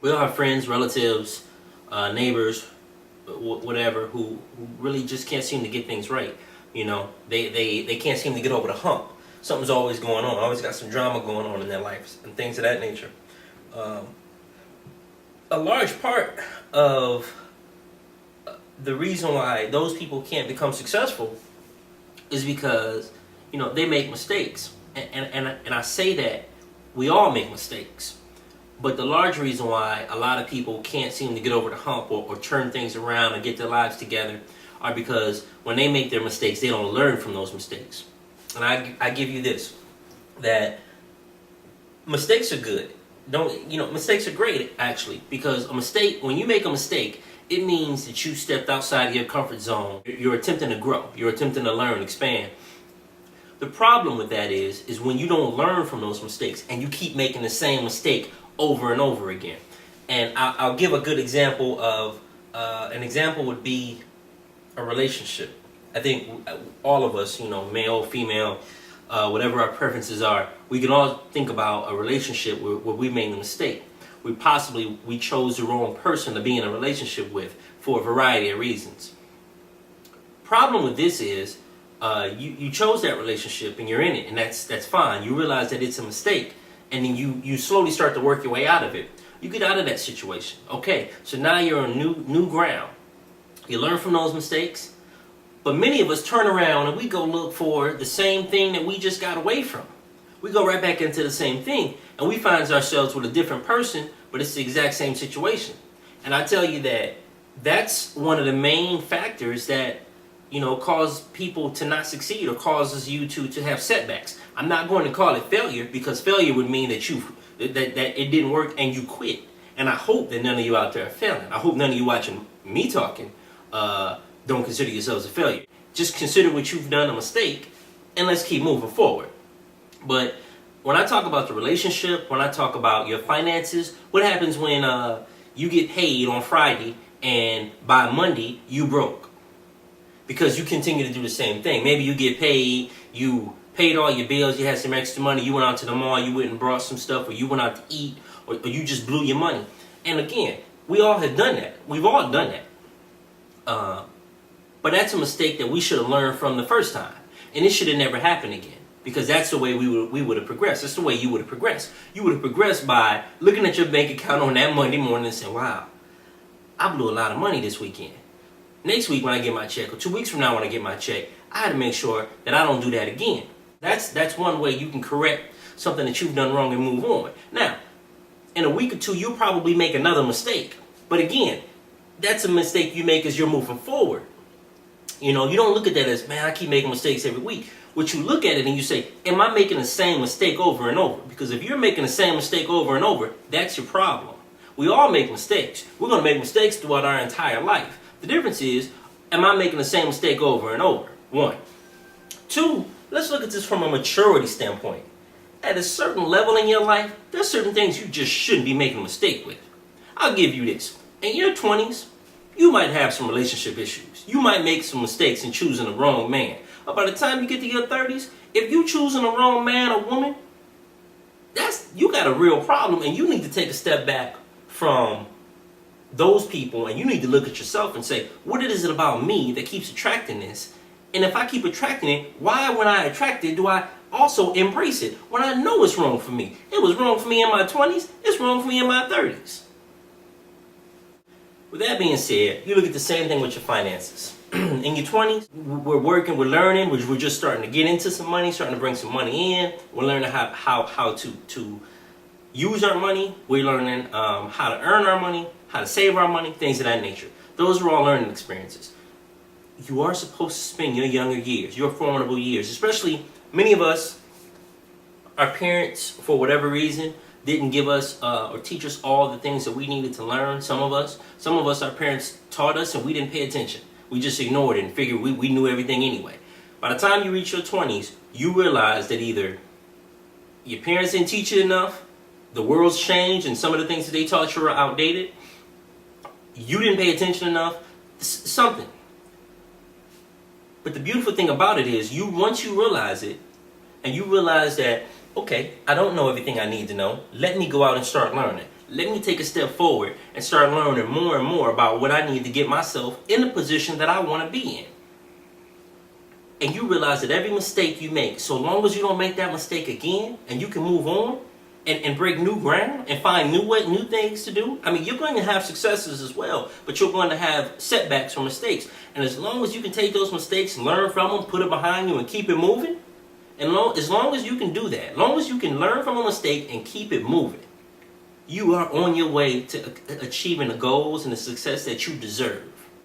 We all have friends, relatives, neighbors, whatever, who really just can't seem to get things right. You know, they can't seem to get over the hump. Something's always going on. Always got some drama going on in their lives and things of that nature. Um, a large part of the reason why those people can't become successful is because, you know, they make mistakes. And I say that we all make mistakes. But the large reason why a lot of people can't seem to get over the hump or turn things around and get their lives together are because when they make their mistakes, they don't learn from those mistakes. And I give you this, that mistakes are good. Mistakes are great, actually, because a mistake, when you make a mistake, it means that you stepped outside of your comfort zone. You're attempting to grow. You're attempting to learn, expand. The problem with that is when you don't learn from those mistakes and you keep making the same mistake over and over again. And I'll give a good example of, an example would be a relationship. I think all of us, male, female, whatever our preferences are, we can all think about a relationship where we made a mistake. We chose the wrong person to be in a relationship with for a variety of reasons. Problem with this is, you chose that relationship and you're in it, and that's fine. You realize that it's a mistake, and then you slowly start to work your way out of it. You get out of that situation. Okay, so now you're on new ground. You learn from those mistakes, but many of us turn around and we go look for the same thing that we just got away from. We go right back into the same thing, and we find ourselves with a different person, but it's the exact same situation. And I tell you that that's one of the main factors that cause people to not succeed or causes you to have setbacks. I'm not going to call it failure, because failure would mean that that it didn't work and you quit. And I hope that none of you out there are failing. I hope none of you watching me talking don't consider yourselves a failure. Just consider what you've done a mistake, and let's keep moving forward. But when I talk about the relationship, when I talk about your finances, what happens when you get paid on Friday and by Monday you broke? Because you continue to do the same thing. Maybe you get paid, you paid all your bills, you had some extra money, you went out to the mall, you went and brought some stuff, or you went out to eat, or you just blew your money. And again, we all have done that. We've all done that. But that's a mistake that we should have learned from the first time. And it should have never happened again. Because that's the way we would have progressed. That's the way you would have progressed. You would have progressed by looking at your bank account on that Monday morning and saying, wow, I blew a lot of money this weekend. Next week when I get my check, or 2 weeks from now when I get my check, I had to make sure that I don't do that again. That's one way you can correct something that you've done wrong and move on. Now, in a week or two, you'll probably make another mistake. But again, that's a mistake you make as you're moving forward. You don't look at that as, man, I keep making mistakes every week. What you look at it and you say, am I making the same mistake over and over? Because if you're making the same mistake over and over, that's your problem. We all make mistakes. We're going to make mistakes throughout our entire life. The difference is, am I making the same mistake over and over? One. Two, let's look at this from a maturity standpoint. At a certain level in your life, there's certain things you just shouldn't be making a mistake with. I'll give you this. In your 20s, you might have some relationship issues. You might make some mistakes in choosing the wrong man. But by the time you get to your 30s, if you choosing the wrong man or woman, you got a real problem, and you need to take a step back from those people, and you need to look at yourself and say, what is it about me that keeps attracting this? And if I keep attracting it, why, when I attract it, do I also embrace it when I know it's wrong for me? It was wrong for me in my 20s. It's wrong for me in my 30s. With that being said, you look at the same thing with your finances. In your 20s, we're working, we're learning, we're just starting to get into some money, starting to bring some money in. We're learning how to use our money. We're learning how to earn our money, how to save our money, things of that nature. Those are all learning experiences. You are supposed to spend your younger years, your formidable years, especially many of us, our parents, for whatever reason, didn't give us or teach us all the things that we needed to learn. Some of us, our parents taught us and we didn't pay attention. We just ignored it and figured we knew everything anyway. By the time you reach your 20s, you realize that either your parents didn't teach you enough, the world's changed, and some of the things that they taught you are outdated, you didn't pay attention enough, something. But the beautiful thing about it is, once you realize it, and you realize that, okay, I don't know everything I need to know, let me go out and start learning. let me take a step forward and start learning more and more about what I need to get myself in the position that I want to be in. And you realize that every mistake you make, so long as you don't make that mistake again, and you can move on and break new ground and find new things to do. I mean, you're going to have successes as well, but you're going to have setbacks or mistakes. And as long as you can take those mistakes, learn from them, put it behind you, and keep it moving, and as long as you can do that, as long as you can learn from a mistake and keep it moving, you are on your way to achieving the goals and the success that you deserve.